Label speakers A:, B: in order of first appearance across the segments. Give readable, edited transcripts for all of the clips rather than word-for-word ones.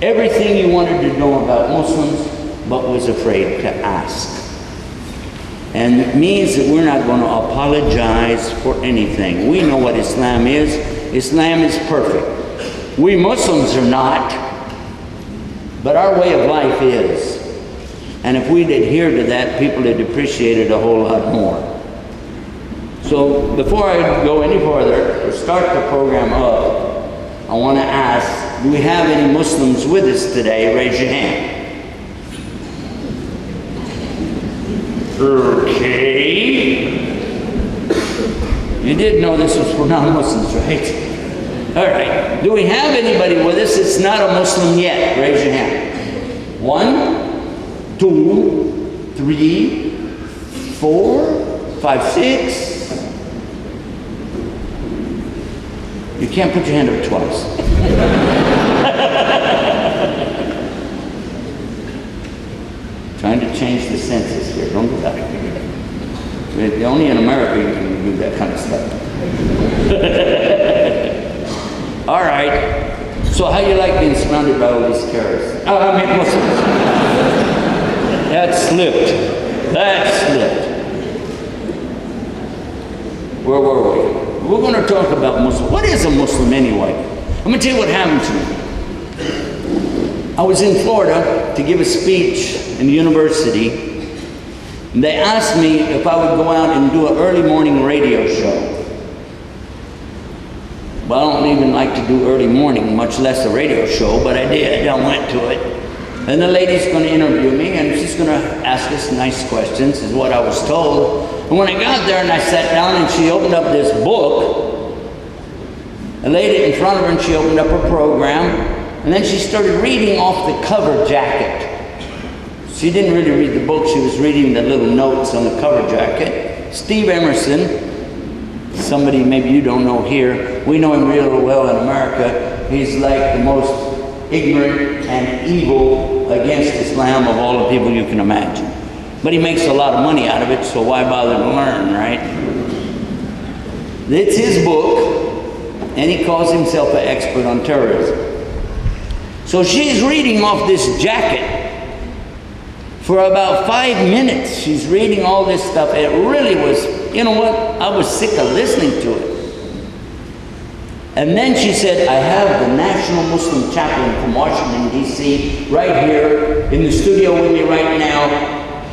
A: everything you wanted to know about Muslims, but was afraid to ask. And it means that we're not going to apologize for anything. We know what Islam is. Islam is perfect. We Muslims are not, but our way of life is. And if we'd adhere to that, people would appreciate it a whole lot more. So before I go any further, or start the program up, I want to ask, do we have any Muslims with us today? Raise your hand. Okay. You did know this was for non-Muslims, right? All right. Do we have anybody with us that's not a Muslim yet? Raise your hand. 1, 2, 3, 4, 5, 6. You can't put your hand up twice. Trying to change the census here. Don't do that. Only in America you can do that kind of stuff. All right. So how you like being surrounded by all these terrorists? Muslims. That slipped. That slipped. Where were we? We're going to talk about Muslim. What is a Muslim anyway? I'm going to tell you what happened to me. I was in Florida to give a speech in the university, and they asked me if I would go out and do an early morning radio show. Well, I don't even like to do early morning, much less a radio show, but I did. I went to it. And the lady's going to interview me, and she's going to ask us nice questions, is what I was told. And when I got there and I sat down and she opened up this book, I laid it in front of her and she opened up her program, and then she started reading off the cover jacket. She didn't really read the book, she was reading the little notes on the cover jacket. Steve Emerson, somebody maybe you don't know here, we know him real well in America. He's like the most ignorant and evil against Islam of all the people you can imagine. But he makes a lot of money out of it, so why bother to learn, right? It's his book, and he calls himself an expert on terrorism. So she's reading off this jacket for about 5 minutes. She's reading all this stuff. It really was, you know what? I was sick of listening to it. And then she said, I have the National Muslim Chaplain from Washington, D.C. right here in the studio with me right now.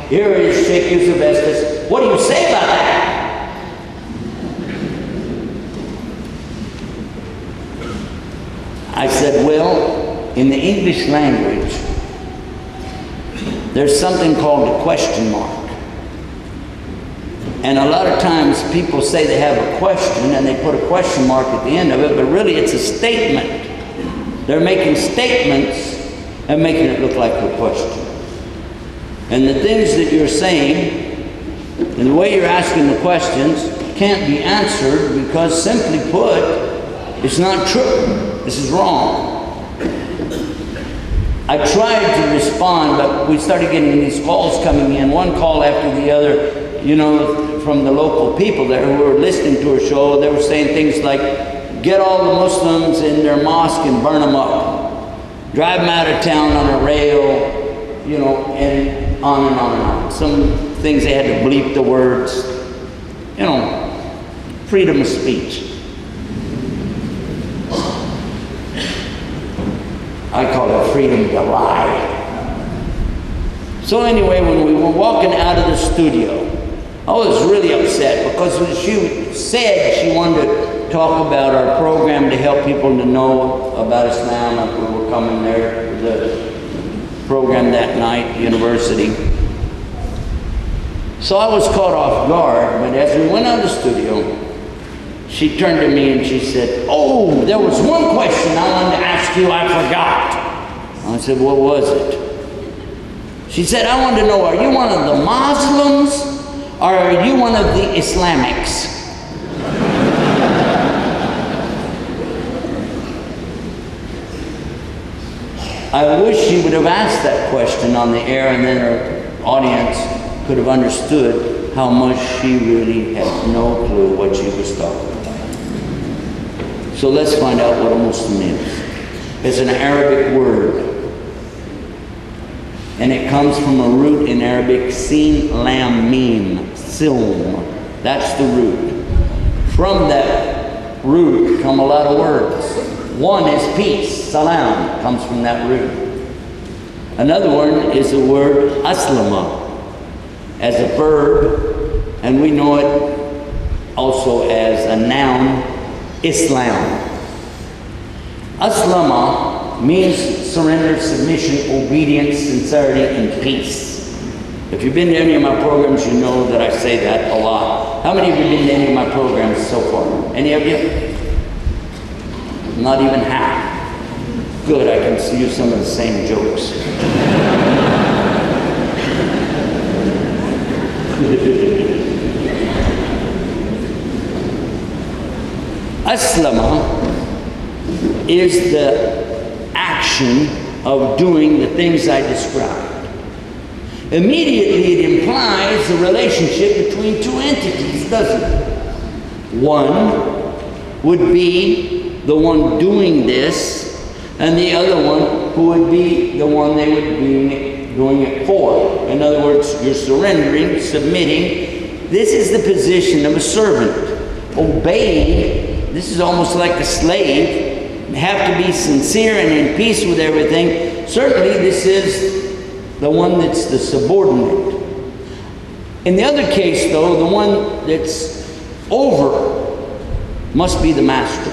A: Here is Sheikh Yusuf Estes. What do you say about that? I said, well, in the English language, there's something called a question mark. And a lot of times people say they have a question and they put a question mark at the end of it, but really it's a statement. They're making statements and making it look like a question. And the things that you're saying and the way you're asking the questions can't be answered because, simply put, it's not true. This is wrong. I tried to respond, but we started getting these calls coming in, one call after the other, you know, from the local people there who were listening to her show. They were saying things like, get all the Muslims in their mosque and burn them up. Drive them out of town on a rail, you know, and on and on and on. Some things they had to bleep the words. You know, freedom of speech. I call it freedom to lie. So anyway, when we were walking out of the studio, I was really upset because she said she wanted to talk about our program to help people to know about Islam if we were coming there to the program that night at the university. So I was caught off guard, but as we went out of the studio, she turned to me and she said, oh, there was one question I wanted to ask you, I forgot. I said, what was it? She said, I wanted to know, are you one of the Muslims or are you one of the Islamics? I wish she would have asked that question on the air, and then her audience could have understood how much she really had no clue what she was talking about. So let's find out what a Muslim is. It's an Arabic word. and it comes from a root in Arabic, sin, lam, mim, silm. That's the root. From that root come a lot of words. One is peace, salam, comes from that root. Another one is the word aslama as a verb, and we know it also as a noun, Islam. Aslama means surrender, submission, obedience, sincerity, and peace. If you've been to any of my programs, you know that I say that a lot. How many of you have been to any of my programs so far? Any of you? Not even half. Good, I can see you some of the same jokes. Aslama is the action of doing the things I described. Immediately it implies a relationship between two entities, doesn't it? One would be the one doing this, and the other one who would be the one they would be doing it for. In other words, you're surrendering, submitting. This is the position of a servant. Obeying, this is almost like a slave. You have to be sincere and in peace with everything. Certainly this is the one that's the subordinate. In the other case though, the one that's over must be the master.